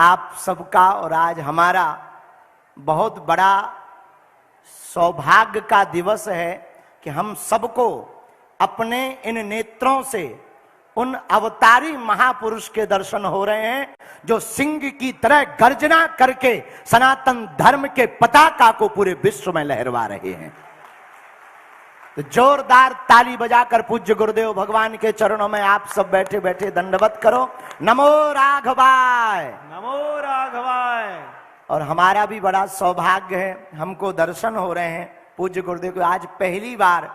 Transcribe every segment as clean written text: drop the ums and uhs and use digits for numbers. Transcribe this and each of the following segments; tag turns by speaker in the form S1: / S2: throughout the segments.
S1: आप सबका और आज हमारा बहुत बड़ा सौभाग्य का दिवस है कि हम सबको अपने इन नेत्रों से उन अवतारी महापुरुष के दर्शन हो रहे हैं जो सिंह की तरह गर्जना करके सनातन धर्म के पताका को पूरे विश्व में लहरवा रहे हैं। तो जोरदार ताली बजाकर पूज्य गुरुदेव भगवान के चरणों में आप सब बैठे बैठे दंडवत करो। नमो राघवाय,
S2: नमो राघवाय।
S1: और हमारा भी बड़ा सौभाग्य है, हमको दर्शन हो रहे हैं पूज्य गुरुदेव को। आज पहली बार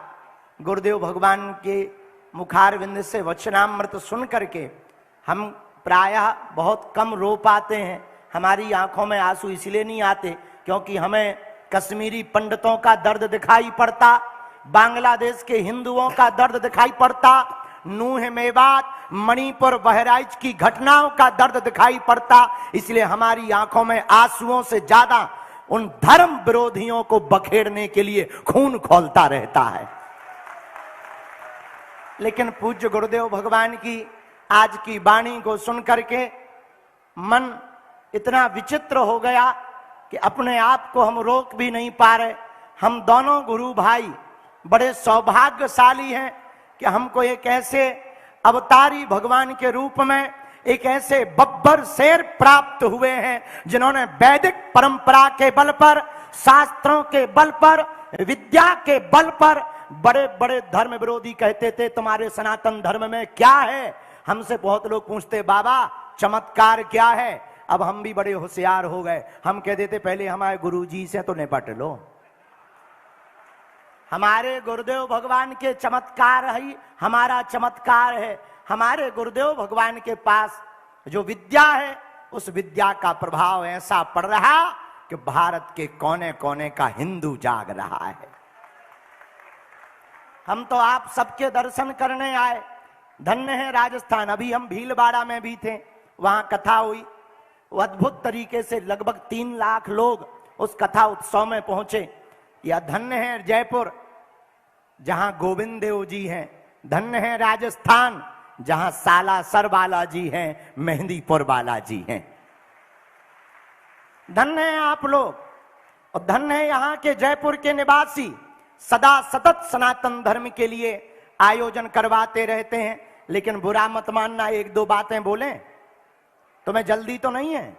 S1: गुरुदेव भगवान के मुखारविंद से वचनामृत सुन करके हम प्रायः बहुत कम रो पाते हैं। हमारी आंखों में आंसू इसलिए नहीं आते क्योंकि हमें कश्मीरी पंडितों का दर्द दिखाई पड़ता, बांग्लादेश के हिंदुओं का दर्द दिखाई पड़ता, नूह मेवात मणिपुर बहराइच की घटनाओं का दर्द दिखाई पड़ता। इसलिए हमारी आंखों में आंसुओं से ज्यादा उन धर्म विरोधियों को बखेड़ने के लिए खून खौलता रहता है। लेकिन पूज्य गुरुदेव भगवान की आज की वाणी को सुन करके मन इतना विचित्र हो गया कि अपने आप को हम रोक भी नहीं पा रहे। हम दोनों गुरु भाई बड़े सौभाग्यशाली हैं कि हमको एक ऐसे अवतारी भगवान के रूप में एक ऐसे बब्बर शेर प्राप्त हुए हैं जिन्होंने वैदिक परंपरा के बल पर, शास्त्रों के बल पर, विद्या के बल पर बड़े बड़े धर्म विरोधी कहते थे तुम्हारे सनातन धर्म में क्या है। हमसे बहुत लोग पूछते बाबा चमत्कार क्या है। अब हम भी बड़े होशियार हो गए, हम कह देते पहले हमारे गुरुजी से तो निपट लो। हमारे गुरुदेव भगवान के चमत्कार ही हमारा चमत्कार है। हमारे गुरुदेव भगवान के पास जो विद्या है उस विद्या का प्रभाव ऐसा पड़ रहा कि भारत के कोने कोने का हिंदू जाग रहा है। हम तो आप सबके दर्शन करने आए, धन्य है राजस्थान। अभी हम भीलवाड़ा में भी थे, वहां कथा हुई। वो अद्भुत तरीके से लगभग 3 लाख लोग उस कथा उत्सव में पहुंचे। या धन्य है जयपुर जहां गोविंद देव जी हैं, धन्य है राजस्थान जहां सालासर बालाजी हैं, मेहंदीपुर बालाजी हैं। धन्य है आप लोग और धन्य है यहाँ के जयपुर के निवासी, सदा सतत सनातन धर्म के लिए आयोजन करवाते रहते हैं। लेकिन बुरा मत मानना, 1-2 बातें बोलें। तुम्हें जल्दी तो नहीं है?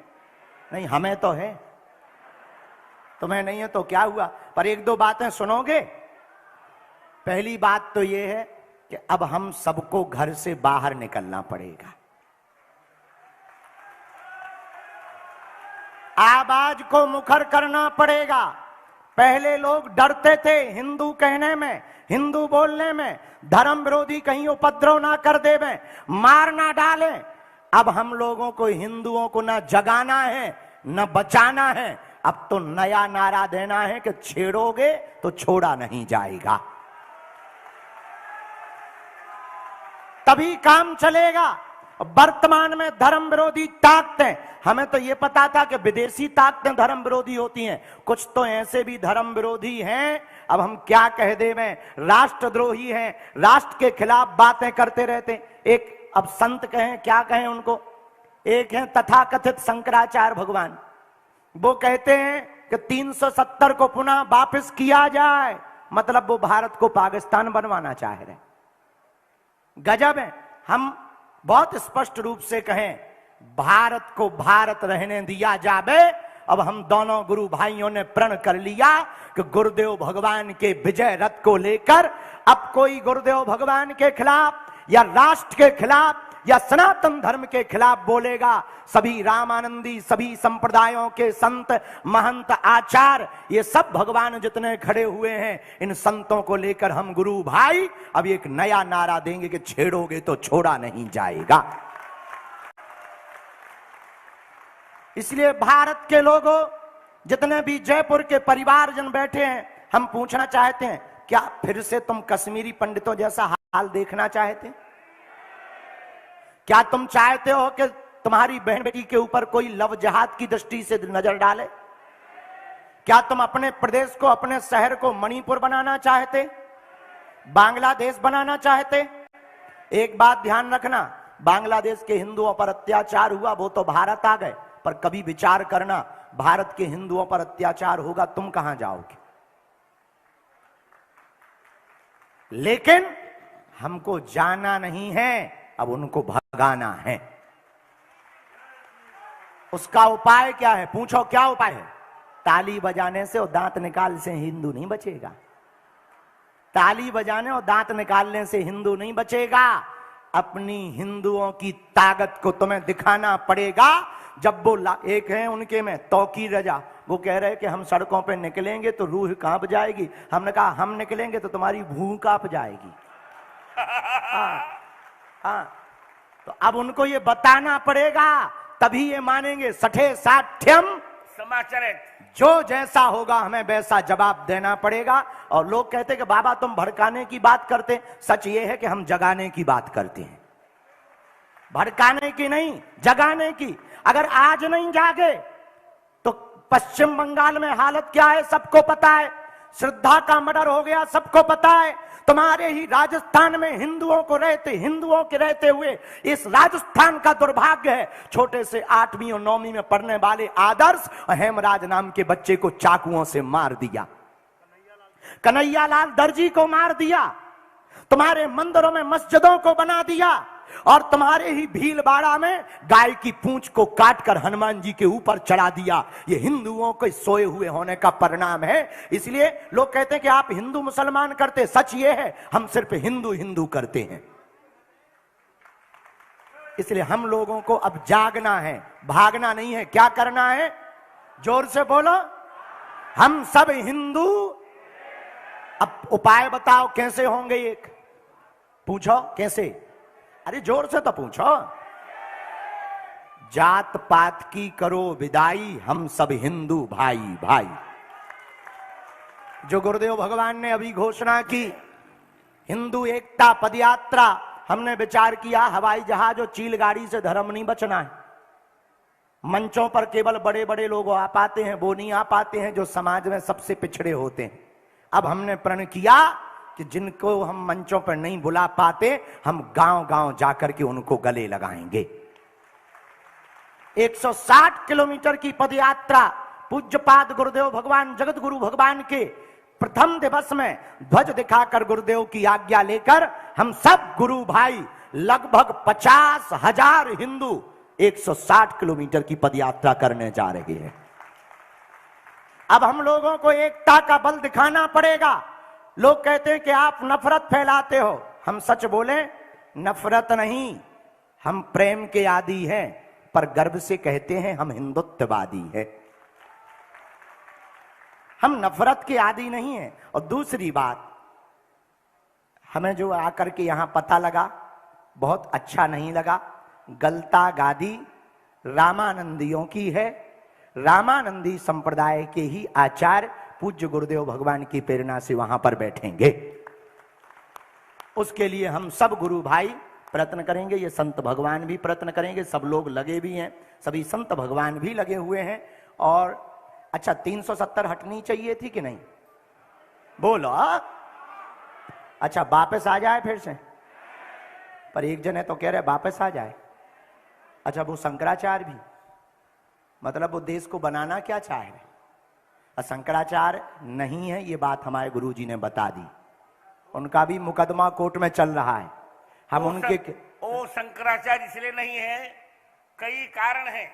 S1: नहीं, हमें तो है। तुम्हें नहीं है तो क्या हुआ, पर 1-2 बातें सुनोगे। पहली बात तो यह है कि अब हम सबको घर से बाहर निकलना पड़ेगा। आवाज को मुखर करना पड़ेगा। पहले लोग डरते थे हिंदू कहने में, हिंदू बोलने में, धर्म विरोधी कहीं उपद्रव ना कर देवे, मार ना डाले। अब हम लोगों को हिंदुओं को ना जगाना है न बचाना है। अब तो नया नारा देना है कि छेड़ोगे तो छोड़ा नहीं जाएगा, तभी काम चलेगा। वर्तमान में धर्म विरोधी ताकतें, हमें तो यह पता था कि विदेशी ताकतें धर्म विरोधी होती हैं, कुछ तो ऐसे भी धर्म विरोधी हैं। अब हम क्या कह देवें, राष्ट्रद्रोही हैं, राष्ट्र के खिलाफ बातें करते रहते। एक अब संत कहें, क्या कहें उनको, एक हैं तथाकथित शंकराचार्य भगवान। वो कहते हैं कि 370 को पुनः वापस किया जाए, मतलब वो भारत को पाकिस्तान बनवाना चाह रहे। गजब है। हम बहुत स्पष्ट रूप से कहें भारत को भारत रहने दिया जावे। अब हम दोनों गुरु भाइयों ने प्रण कर लिया कि गुरुदेव भगवान के विजय रथ को लेकर अब कोई गुरुदेव भगवान के खिलाफ या राष्ट्र के खिलाफ या सनातन धर्म के खिलाफ बोलेगा, सभी रामानंदी, सभी संप्रदायों के संत, महंत, आचार्य, ये सब भगवान जितने खड़े हुए हैं, इन संतों को लेकर हम गुरु भाई अब एक नया नारा देंगे कि छेड़ोगे तो छोड़ा नहीं जाएगा। इसलिए भारत के लोगों, जितने भी जयपुर के परिवारजन बैठे हैं, हम पूछना चाहते हैं, क्या फिर से तुम कश्मीरी पंडितों जैसा हाल देखना चाहते हैं? क्या तुम चाहते हो कि तुम्हारी बहन बेटी के ऊपर कोई लव जहाद की दृष्टि से नजर डाले? क्या तुम अपने प्रदेश को, अपने शहर को मणिपुर बनाना चाहते, बांग्लादेश बनाना चाहते? एक बात ध्यान रखना, बांग्लादेश के हिंदुओं पर अत्याचार हुआ, वो तो भारत आ गए, पर कभी विचार करना, भारत के हिंदुओं पर अत्याचार होगा, तुम कहां जाओगे? लेकिन हमको जाना नहीं है, अब उनको भगाना है। उसका उपाय क्या है? पूछो क्या उपाय है? ताली बजाने से और दांत निकाल से हिंदू नहीं बचेगा। ताली बजाने और दांत निकालने से हिंदू नहीं बचेगा। अपनी हिंदुओं की ताकत को तुम्हें दिखाना पड़ेगा। जब वो एक है उनके में तौकी रजा, वो कह रहे कि हम सड़कों पे निकलेंगे तो रूह कांप जाएगी। हमने कहा हम निकलेंगे तो तुम्हारी भूख कांप जाएगी। हाँ, तो अब उनको ये बताना पड़ेगा, तभी ये मानेंगे। सठे साठ्यम
S2: समाचरित,
S1: जो जैसा होगा हमें वैसा जवाब देना पड़ेगा। और लोग कहते कि बाबा तुम भड़काने की बात करते, सच ये है कि हम जगाने की बात करते हैं, भड़काने की नहीं, जगाने की। अगर आज नहीं जागे तो पश्चिम बंगाल में हालत क्या है सबको पता है। श्रद्धा का मर्डर हो गया सबको पता है। तुम्हारे ही राजस्थान में हिंदुओं के रहते हुए इस राजस्थान का दुर्भाग्य है, छोटे से 8वीं और 9वीं में पढ़ने वाले आदर्श और हेमराज नाम के बच्चे को चाकुओं से मार दिया, कन्हैयालाल दर्जी को मार दिया, तुम्हारे मंदिरों में मस्जिदों को बना दिया, और तुम्हारे ही भीलवाड़ा में गाय की पूंछ को काटकर हनुमान जी के ऊपर चढ़ा दिया। ये हिंदुओं के सोए हुए होने का परिणाम है। इसलिए लोग कहते हैं कि आप हिंदू मुसलमान करते, सच ये है हम सिर्फ हिंदू हिंदू करते हैं। इसलिए हम लोगों को अब जागना है, भागना नहीं है। क्या करना है? जोर से बोलो, हम सब हिंदू। अब उपाय बताओ कैसे होंगे? एक पूछो कैसे? अरे जोर से तो पूछो। जात पात की करो विदाई, हम सब हिंदू भाई भाई। जो गुरुदेव भगवान ने अभी घोषणा की, हिंदू एकता पदयात्रा, हमने विचार किया हवाई जहाज और चील गाड़ी से धर्म नहीं बचना है। मंचों पर केवल बड़े बड़े लोग आ पाते हैं, वो नहीं आ पाते हैं जो समाज में सबसे पिछड़े होते हैं। अब हमने प्रण किया कि जिनको हम मंचों पर नहीं बुला पाते, हम गांव गांव जाकर के उनको गले लगाएंगे। 160 किलोमीटर की पदयात्रा पूज्यपाद गुरुदेव भगवान जगत गुरु भगवान के प्रथम दिवस में ध्वज दिखाकर गुरुदेव की आज्ञा लेकर हम सब गुरु भाई लगभग 50,000 हिंदू 160 किलोमीटर की पदयात्रा करने जा रहे हैं। अब हम लोगों को एकता का बल दिखाना पड़ेगा। लोग कहते हैं कि आप नफरत फैलाते हो। हम सच बोले, नफरत नहीं, हम प्रेम के आदी हैं, पर गर्व से कहते हैं हम हिंदुत्ववादी हैं। हम नफरत के आदी नहीं हैं। और दूसरी बात, हमें जो आकर के यहां पता लगा बहुत अच्छा नहीं लगा। गलता गादी रामानंदियों की है। रामानंदी संप्रदाय के ही आचार्य पूज्य गुरुदेव भगवान की प्रेरणा से वहां पर बैठेंगे। उसके लिए हम सब गुरु भाई प्रयत्न करेंगे, ये संत भगवान भी प्रयत्न करेंगे, सब लोग लगे भी हैं, सभी संत भगवान भी लगे हुए हैं। और अच्छा 370 हटनी चाहिए थी कि नहीं? बोलो। अच्छा वापस आ जाए फिर से, पर एक जन है तो कह रहे वापस आ जाए। अच्छा वो शंकराचार्य भी, मतलब वो देश को बनाना क्या चाह रहे? शंकराचार्य नहीं है, ये बात हमारे गुरुजी ने बता दी। उनका भी मुकदमा कोर्ट में चल रहा है। हम उनके
S2: वो शंकराचार्य इसलिए नहीं है, कई कारण हैं।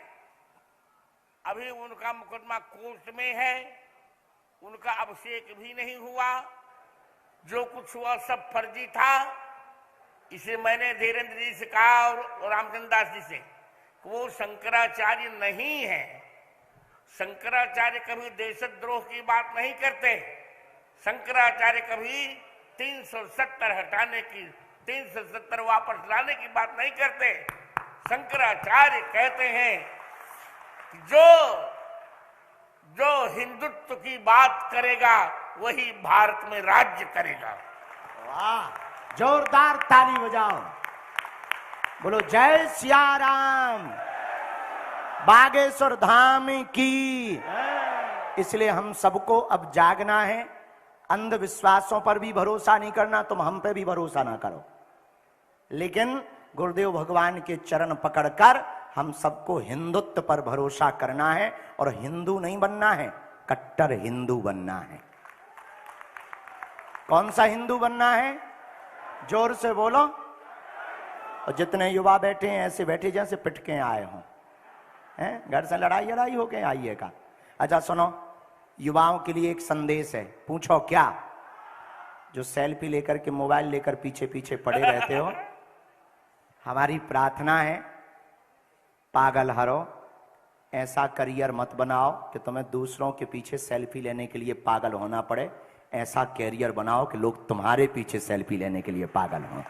S2: अभी उनका मुकदमा कोर्ट में है, उनका अभिषेक भी नहीं हुआ, जो कुछ हुआ सब फर्जी था। इसे मैंने धीरेन्द्र जी से कहा और रामचंद्र दास जी से, वो शंकराचार्य नहीं है। शंकराचार्य कभी देशद्रोह की बात नहीं करते। शंकराचार्य कभी 370 हटाने की, 370 वापस लाने की बात नहीं करते। शंकराचार्य कहते हैं जो हिंदुत्व की बात करेगा वही भारत में राज्य करेगा।
S1: वाह, जोरदार ताली बजाओ, बोलो जय सिया राम, बागेश्वर धाम की। इसलिए हम सबको अब जागना है। अंधविश्वासों पर भी भरोसा नहीं करना, तुम हम पे भी भरोसा ना करो, लेकिन गुरुदेव भगवान के चरण पकड़कर हम सबको हिंदुत्व पर भरोसा करना है और हिंदू नहीं बनना है, कट्टर हिंदू बनना है। कौन सा हिंदू बनना है? जोर से बोलो। और जितने युवा बैठे हैं ऐसे बैठे जैसे पिटके आए हों, हैं? घर से लड़ाई होके आइए का। अच्छा सुनो, युवाओं के लिए एक संदेश है, पूछो क्या? जो सेल्फी लेकर के मोबाइल लेकर पीछे पीछे पड़े रहते हो, हमारी प्रार्थना है पागल हरो, ऐसा करियर मत बनाओ कि तुम्हें दूसरों के पीछे सेल्फी लेने के लिए पागल होना पड़े। ऐसा कैरियर बनाओ कि लोग तुम्हारे पीछे सेल्फी लेने के लिए पागल हों।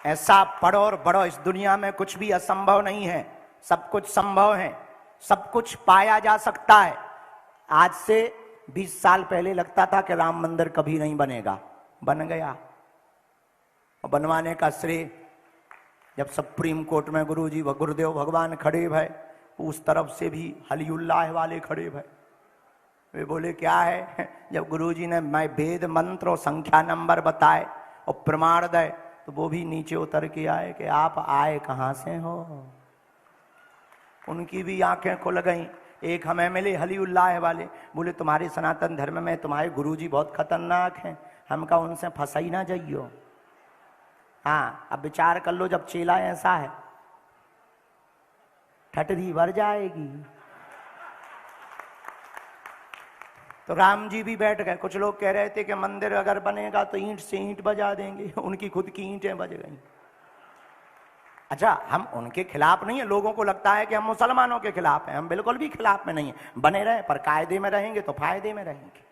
S1: ऐसा पढ़ो और बढ़ो। इस दुनिया में कुछ भी असंभव नहीं है, सब कुछ संभव है, सब कुछ पाया जा सकता है। आज से 20 साल पहले लगता था कि राम मंदिर कभी नहीं बनेगा, बन गया। और बनवाने का श्रेय जब सुप्रीम कोर्ट में गुरुदेव भगवान खड़े भय, उस तरफ से भी हलीउल्लाह वाले खड़े भय। वे बोले क्या है? जब गुरुजी ने मैं वेद मंत्र और संख्या नंबर बताए और प्रमाण दे, तो वो भी नीचे उतर के आए कि आप आए कहां से हो। उनकी भी आंखें खुल गईं। एक हमें मिले हलीउल्लाह वाले, बोले तुम्हारे सनातन धर्म में तुम्हारे गुरुजी बहुत खतरनाक हैं, हम कहा उनसे फंसा ही ना जाइयो। हाँ, अब विचार कर लो, जब चेला ऐसा है ठटरी भर जाएगी। तो राम जी भी बैठ गए। कुछ लोग कह रहे थे कि मंदिर अगर बनेगा तो ईंट से ईंट बजा देंगे, उनकी खुद की ईंटें बज गई। अच्छा, हम उनके खिलाफ नहीं है। लोगों को लगता है कि हम मुसलमानों के खिलाफ हैं, हम बिल्कुल भी खिलाफ में नहीं है। बने रहे, पर कायदे में रहेंगे तो फायदे में रहेंगे।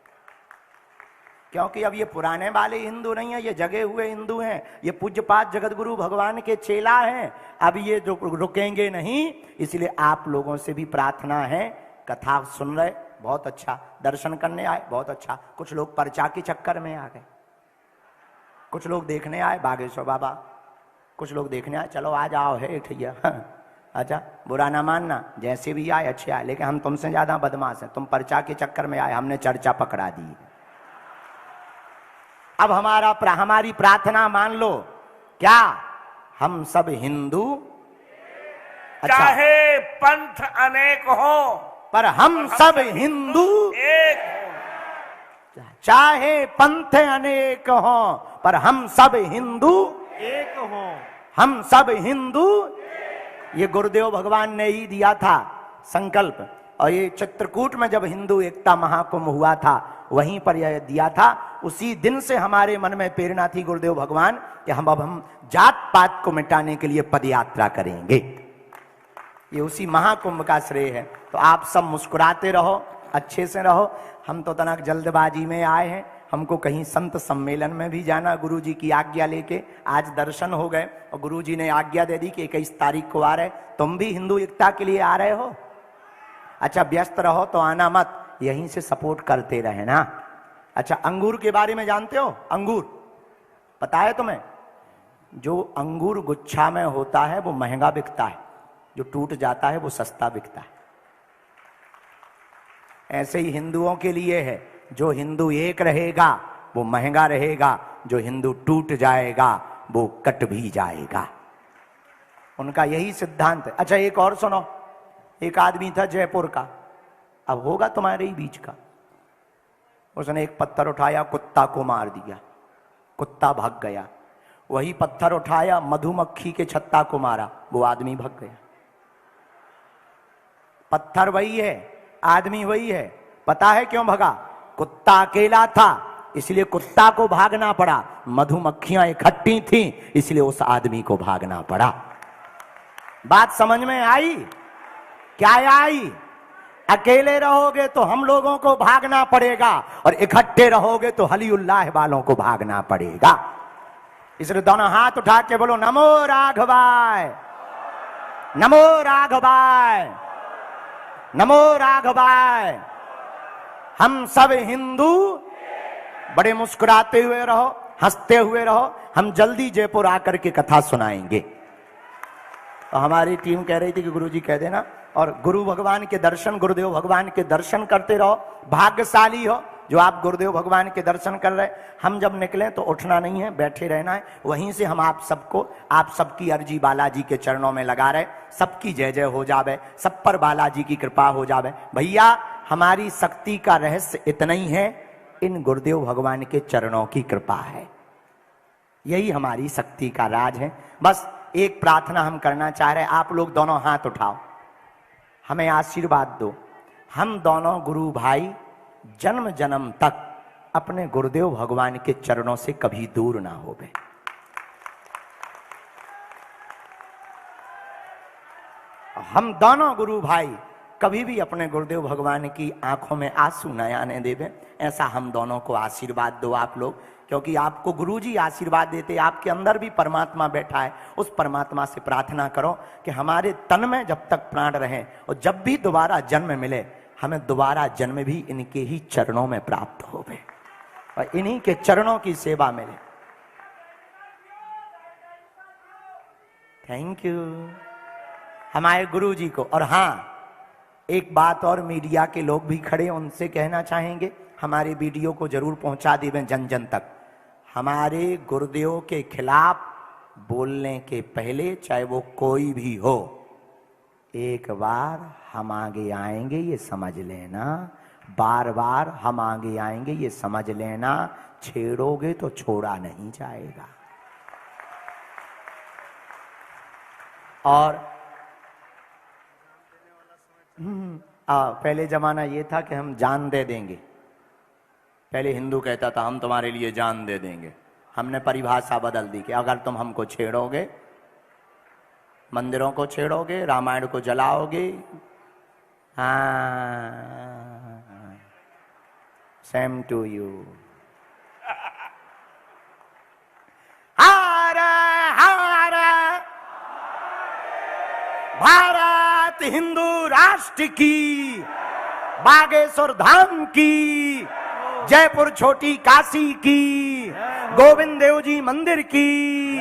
S1: क्योंकि अब ये पुराने वाले हिंदू नहीं है, ये जगे हुए हिंदू हैं, ये पूज्यपाद जगत गुरु भगवान के चेला हैं। अब ये जो रुकेंगे नहीं, इसलिए आप लोगों से भी प्रार्थना है, कथा सुन रहे बहुत अच्छा, दर्शन करने आए बहुत अच्छा। कुछ लोग पर्चा के चक्कर में आ गए, कुछ लोग देखने आए बागेश्वर बाबा, कुछ लोग देखने आए चलो आ जाओ है ठैया। अच्छा, बुरा ना मानना, जैसे भी आए अच्छे आए, लेकिन हम तुमसे ज्यादा बदमाश हैं। तुम पर्चा के चक्कर में आए, हमने चर्चा पकड़ा दी। अब हमारी प्रार्थना मान लो, क्या हम सब हिंदू, अच्छा,
S2: चाहे पंथ अनेक हो
S1: पर हम सब हिंदू
S2: एक हो।
S1: चाहे पंथ अनेक हो पर हम सब हिंदू एक हो। हम सब हिंदू, ये गुरुदेव भगवान ने ही दिया था संकल्प। और ये चित्रकूट में जब हिंदू एकता महाकुंभ हुआ था, वहीं पर यह दिया था। उसी दिन से हमारे मन में प्रेरणा थी गुरुदेव भगवान कि हम जात पात को मिटाने के लिए पदयात्रा करेंगे। ये उसी महाकुंभ का श्रेय है। तो आप सब मुस्कुराते रहो, अच्छे से रहो। हम तो तनक जल्दबाजी में आए हैं, हमको कहीं संत सम्मेलन में भी जाना, गुरुजी की आज्ञा लेके। आज दर्शन हो गए और गुरुजी ने आज्ञा दे दी कि 21 तारीख को आ रहे। तुम भी हिंदू एकता के लिए आ रहे हो? अच्छा, व्यस्त रहो तो आना मत, यहीं से सपोर्ट करते रहे ना। अच्छा, अंगूर के बारे में जानते हो? अंगूर पता है तुम्हें? जो अंगूर गुच्छा में होता है वो महंगा बिकता है, जो टूट जाता है वो सस्ता बिकता है। ऐसे ही हिंदुओं के लिए है, जो हिंदू एक रहेगा वो महंगा रहेगा, जो हिंदू टूट जाएगा वो कट भी जाएगा। उनका यही सिद्धांत है। अच्छा, एक और सुनो। एक आदमी था जयपुर का, अब होगा तुम्हारे ही बीच का। उसने एक पत्थर उठाया, कुत्ता को मार दिया, कुत्ता भाग गया। वही पत्थर उठाया, मधुमक्खी के छत्ता को मारा, वो आदमी भाग गया। पत्थर वही है, आदमी वही है। पता है क्यों भगा? कुत्ता अकेला था इसलिए कुत्ता को भागना पड़ा, मधुमक्खियां इकट्ठी थी इसलिए उस आदमी को भागना पड़ा। बात समझ में आई? क्या आई? अकेले रहोगे तो हम लोगों को भागना पड़ेगा और इकट्ठे रहोगे तो हलीउल्लाह वालों को भागना पड़ेगा। इसलिए दोनों हाथ उठा के बोलो, नमो राघवाय, नमो राघवाय, नमो राघवाय। हम सब हिंदू। बड़े मुस्कुराते हुए रहो, हंसते हुए रहो। हम जल्दी जयपुर आकर के कथा सुनाएंगे। तो हमारी टीम कह रही थी कि गुरुजी कह देना। और गुरु भगवान के दर्शन, गुरुदेव भगवान के दर्शन करते रहो। भाग्यशाली हो, जो आप गुरुदेव भगवान के दर्शन कर रहे, हम जब निकलें तो उठना नहीं है, बैठे रहना है। वहीं से हम आप सबको, आप सबकी अर्जी बालाजी के चरणों में लगा रहे। सबकी जय जय हो जावे, सब पर बालाजी की कृपा हो जावे। भैया हमारी शक्ति का रहस्य इतना ही है, इन गुरुदेव भगवान के चरणों की कृपा है। यही हमारी शक्ति का राज है। बस एक प्रार्थना हम करना चाह रहे हैं, आप लोग दोनों हाथ उठाओ, हमें आशीर्वाद दो। हम दोनों गुरु भाई जन्म जन्म तक अपने गुरुदेव भगवान के चरणों से कभी दूर ना हो गए। हम दोनों गुरु भाई कभी भी अपने गुरुदेव भगवान की आंखों में आंसू न आने देवे, ऐसा हम दोनों को आशीर्वाद दो आप लोग। क्योंकि आपको गुरुजी आशीर्वाद देते, आपके अंदर भी परमात्मा बैठा है। उस परमात्मा से प्रार्थना करो कि हमारे तन में जब तक प्राण रहे और जब भी दोबारा जन्म मिले, हमें दोबारा जन्म भी इनके ही चरणों में प्राप्त होवे और इन्हीं के चरणों की सेवा मिले। थैंक यू हमारे गुरुजी को। और हाँ, एक बात और, मीडिया के लोग भी खड़े, उनसे कहना चाहेंगे हमारे वीडियो को जरूर पहुंचा देवें जन जन तक। हमारे गुरुदेव के खिलाफ बोलने के पहले, चाहे वो कोई भी हो, एक बार हम आगे आएंगे ये समझ लेना, बार बार हम आगे आएंगे ये समझ लेना। छेड़ोगे तो छोड़ा नहीं जाएगा। और पहले जमाना ये था कि हम जान दे देंगे। पहले हिंदू कहता था हम तुम्हारे लिए जान दे देंगे। हमने परिभाषा बदल दी कि अगर तुम हमको छेड़ोगे, मंदिरों को छेड़ोगे, रामायण को जलाओगे, सेम टू यू। हार हार भारत हिंदू राष्ट्र की, बागेश्वर धाम की, जयपुर छोटी काशी की, गोविंद देव जी मंदिर की,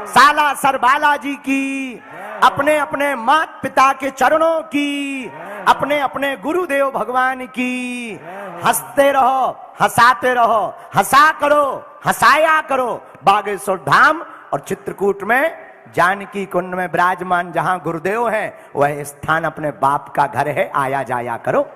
S1: सालासर बालाजी की, अपने अपने माता पिता के चरणों की, अपने अपने गुरुदेव भगवान की। हंसते रहो, हंसाते रहो, हंसा करो, हंसाया करो। बागेश्वर धाम और चित्रकूट में जानकी कुंड में विराजमान जहां गुरुदेव है, वह स्थान अपने बाप का घर है। आया जाया करो,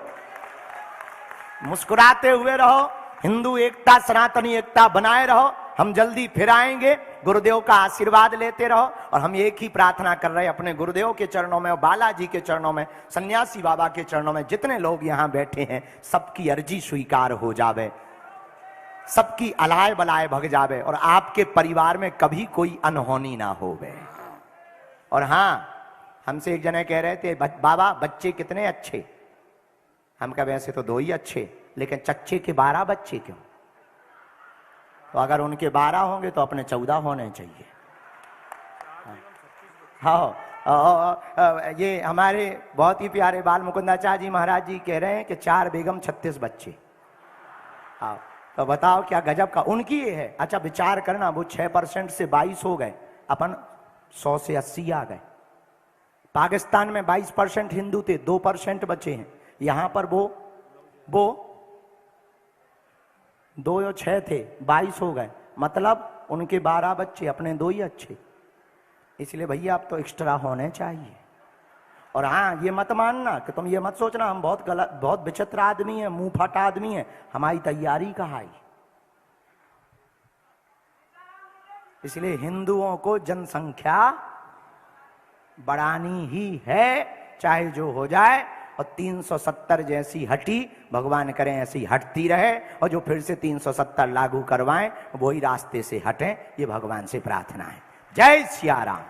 S1: मुस्कुराते हुए रहो, हिंदू एकता, सनातनी एकता बनाए रहो। हम जल्दी फिर आएंगे, गुरुदेव का आशीर्वाद लेते रहो। और हम एक ही प्रार्थना कर रहे हैं अपने गुरुदेव के चरणों में और बालाजी के चरणों में, सन्यासी बाबा के चरणों में, जितने लोग यहाँ बैठे हैं सबकी अर्जी स्वीकार हो जावे, सबकी अलाय बलाय भग जावे और आपके परिवार में कभी कोई अनहोनी ना होवे। और हाँ, हमसे एक जने कह रहे थे बाबा बच्चे कितने अच्छे। हम कह वैसे तो 2 ही अच्छे, लेकिन चच्चे के 12 बच्चे क्यों? तो अगर उनके 12 होंगे तो अपने 14 होने चाहिए। हाँ, ये हमारे बहुत ही प्यारे बाल मुकुंदाचार्य जी महाराज जी कह रहे हैं कि 4 बेगम 36 बच्चे। हाँ, तो बताओ क्या गजब का उनकी ये है। अच्छा विचार करना, वो 6% से 22 हो गए, अपन 100 से 80 आ गए। पाकिस्तान में 22% हिंदू थे, 2% बचे हैं। यहां पर वो 2 या 6 थे, 22 हो गए। मतलब उनके 12 बच्चे, अपने 2 ही अच्छे। इसलिए भैया आप तो एक्स्ट्रा होने चाहिए। और हाँ, ये मत मानना कि तुम ये मत सोचना हम बहुत गलत, बहुत विचित्र आदमी है, मुंह फटा आदमी है। हमारी तैयारी कहाँ आई। इसलिए हिंदुओं को जनसंख्या बढ़ानी ही है, चाहे जो हो जाए। और 370 जैसी हटी, भगवान करें ऐसी हटती रहे। और जो फिर से 370 लागू करवाएं, वही रास्ते से हटें, ये भगवान से प्रार्थना है। जय सिया राम।